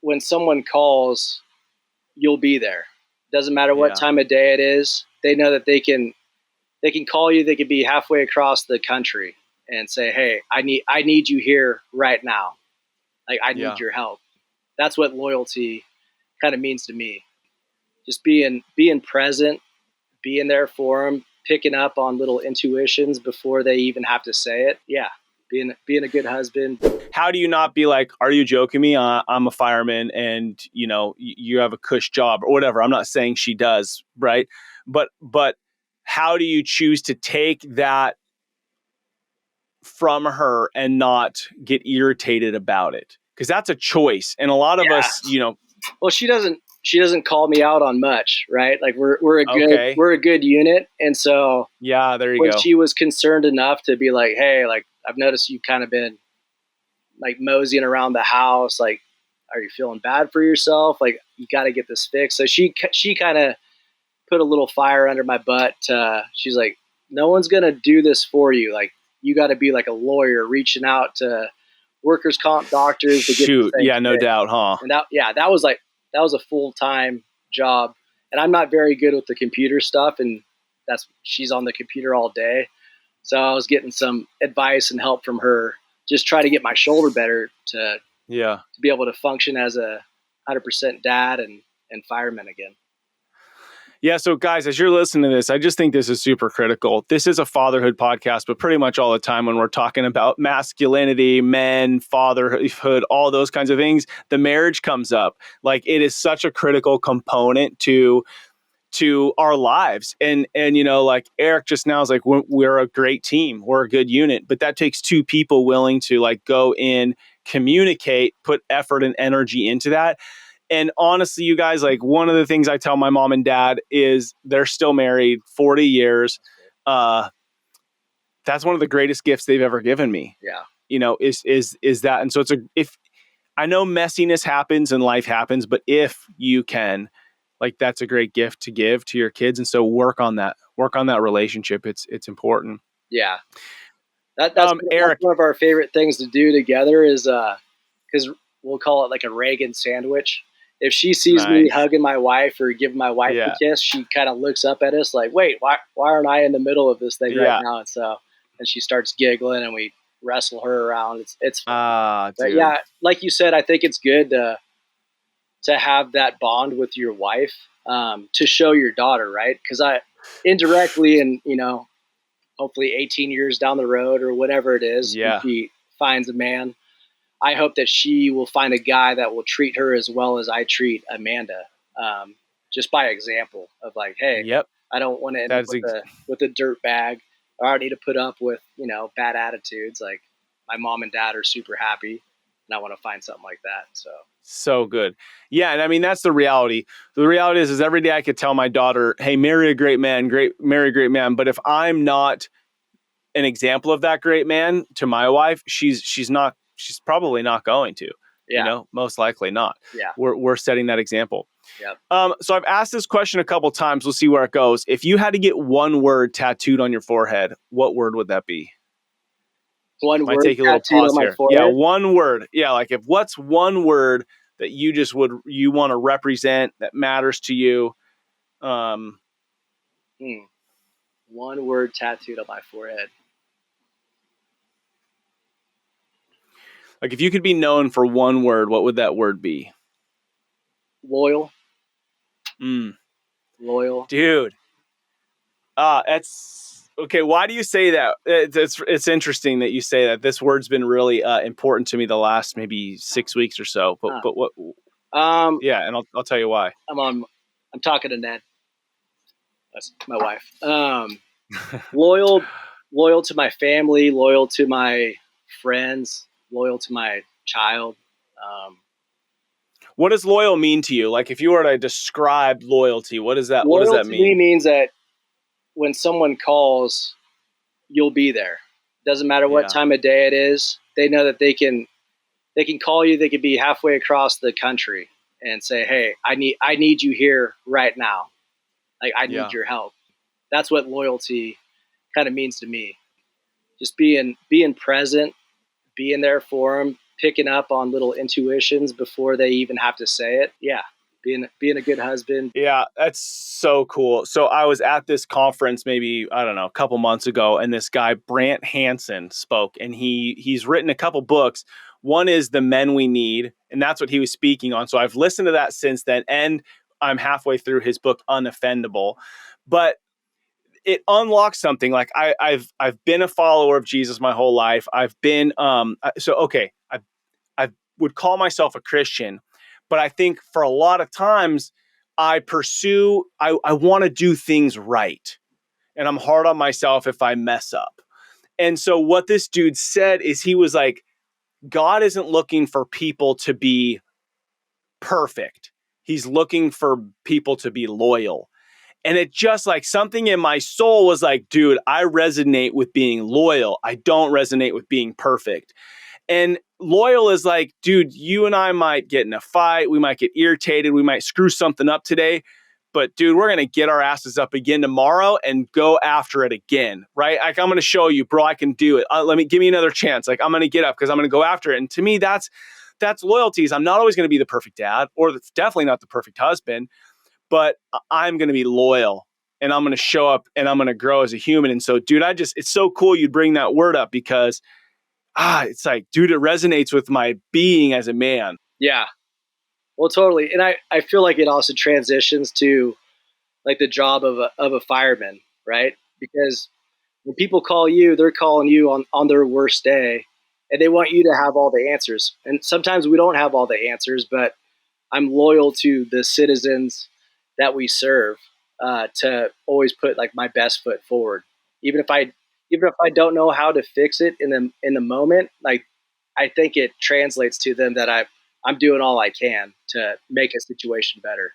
when someone calls, you'll be there. Doesn't matter what Yeah. time of day it is. They know that they can call you. They could be halfway across the country and say, "Hey, I need you here right now. Like I Yeah. need your help." That's what loyalty kind of means to me. Just being present, being there for them, picking up on little intuitions before they even have to say it. Yeah, being a good husband. How do you not be like, are you joking me? I'm a fireman and you have a cush job or whatever. I'm not saying she does, right? But how do you choose to take that from her and not get irritated about it? Because that's a choice. And a lot of Yeah. us, Well, she doesn't call me out on much, right? Like okay. we're a good unit, and so Yeah, there you when go. she was concerned enough to be like, "Hey, like I've noticed you've kind of been like moseying around the house. Like, are you feeling bad for yourself? Like, you got to get this fixed." So she kind of put a little fire under my butt. She's like, "No one's gonna do this for you. Like, you got to be like a lawyer reaching out to workers' comp doctors to get this Shoot. thing Yeah, no fixed." doubt, huh? And that was a full-time job. And I'm not very good with the computer stuff, and she's on the computer all day. So I was getting some advice and help from her, just try to get my shoulder better to Yeah. be able to function as a 100% dad and fireman again. Yeah. So guys, as you're listening to this, I just think this is super critical. This is a fatherhood podcast, but pretty much all the time when we're talking about masculinity, men, fatherhood, all those kinds of things, the marriage comes up. Like it is such a critical component to our lives. And like Eric just now is like, we're a great team. We're a good unit, but that takes two people willing to like go in, communicate, put effort and energy into that. And honestly, you guys, like one of the things I tell my mom and dad is they're still married 40 years. That's one of the greatest gifts they've ever given me. Yeah. Is that. And so if I know messiness happens and life happens, but if you can, like, that's a great gift to give to your kids. And so work on that relationship. It's important. Yeah. That's Eric. one of our favorite things to do together is, cause we'll call it like a Reagan sandwich. If she sees me Nice. hugging my wife or giving my wife a kiss, she kind of looks up at us like, "Wait, why aren't I in the middle of this thing right now?" And she starts giggling and we wrestle her around. It's fun. But Dude. yeah, like you said, I think it's good to have that bond with your wife, to show your daughter, right? Because I indirectly, and hopefully 18 years down the road or whatever it is, when Yeah. she finds a man, I hope that she will find a guy that will treat her as well as I treat Amanda, just by example of like, hey, Yep. I don't want to end up with a dirt bag, or I don't need to put up with bad attitudes. Like my mom and dad are super happy, and I want to find something like that. So good. Yeah. And I mean, that's the reality. The reality is every day I could tell my daughter, hey, marry a great man, marry a great man. But if I'm not an example of that great man to my wife, she's probably not going to, most likely not. Yeah. We're setting that example. Yep. So I've asked this question a couple times. We'll see where it goes. If you had to get one word tattooed on your forehead, what word would that be? One Might word take a little tattooed pause on my here. forehead? Yeah, one word. Yeah, like what's one word that you want to represent that matters to you? One word tattooed on my forehead. Like if you could be known for one word, what would that word be? Loyal. Mm. Loyal. Dude. That's okay. Why do you say that? It's interesting that you say that. This word's been really important to me the last maybe 6 weeks or so. But what? Yeah, and I'll tell you why. I'm talking to Ned. That's my wife. Loyal to my family, loyal to my friends, loyal to my child. What does loyal mean to you? Like if you were to describe loyalty, what does that Loyal to me mean? means that when someone calls, you'll be there. Doesn't matter what time of day it is. They know that they can call you. They could be halfway across the country and say, "Hey, I need you here right now. Like I need your help." That's what loyalty kind of means to me. Just being present, being there for them, picking up on little intuitions before they even have to say it. Yeah. Being a good husband. Yeah, that's so cool. So I was at this conference maybe, I don't know, a couple months ago, and this guy, Brant Hansen, spoke, and he's written a couple books. One is The Men We Need, and that's what he was speaking on. So I've listened to that since then, and I'm halfway through his book, Unoffendable. But it unlocks something. Like I've been a follower of Jesus my whole life. I've been I would call myself a Christian, but I think for a lot of times I want to do things right. And I'm hard on myself if I mess up. And so what this dude said is he was like, God isn't looking for people to be perfect. He's looking for people to be loyal. And it just like something in my soul was like, dude, I resonate with being loyal. I don't resonate with being perfect. And loyal is like, dude, you and I might get in a fight. We might get irritated. We might screw something up today. But dude, we're going to get our asses up again tomorrow and go after it again, right? Like, I'm going to show you, bro, I can do it. Give me another chance. Like, I'm going to get up because I'm going to go after it. And to me, that's loyalties. I'm not always going to be the perfect dad, or definitely not the perfect husband, but I'm going to be loyal, and I'm going to show up, and I'm going to grow as a human. And so, dude, it's so cool you'd bring that word up, because it's like, dude, it resonates with my being as a man. Yeah. Well, totally. And I feel like it also transitions to like the job of a fireman, right? Because when people call you, they're calling you on their worst day, and they want you to have all the answers. And sometimes we don't have all the answers, but I'm loyal to the citizens that we serve, to always put like my best foot forward, even if I don't know how to fix it in the moment. Like, I think it translates to them that I'm doing all I can to make a situation better.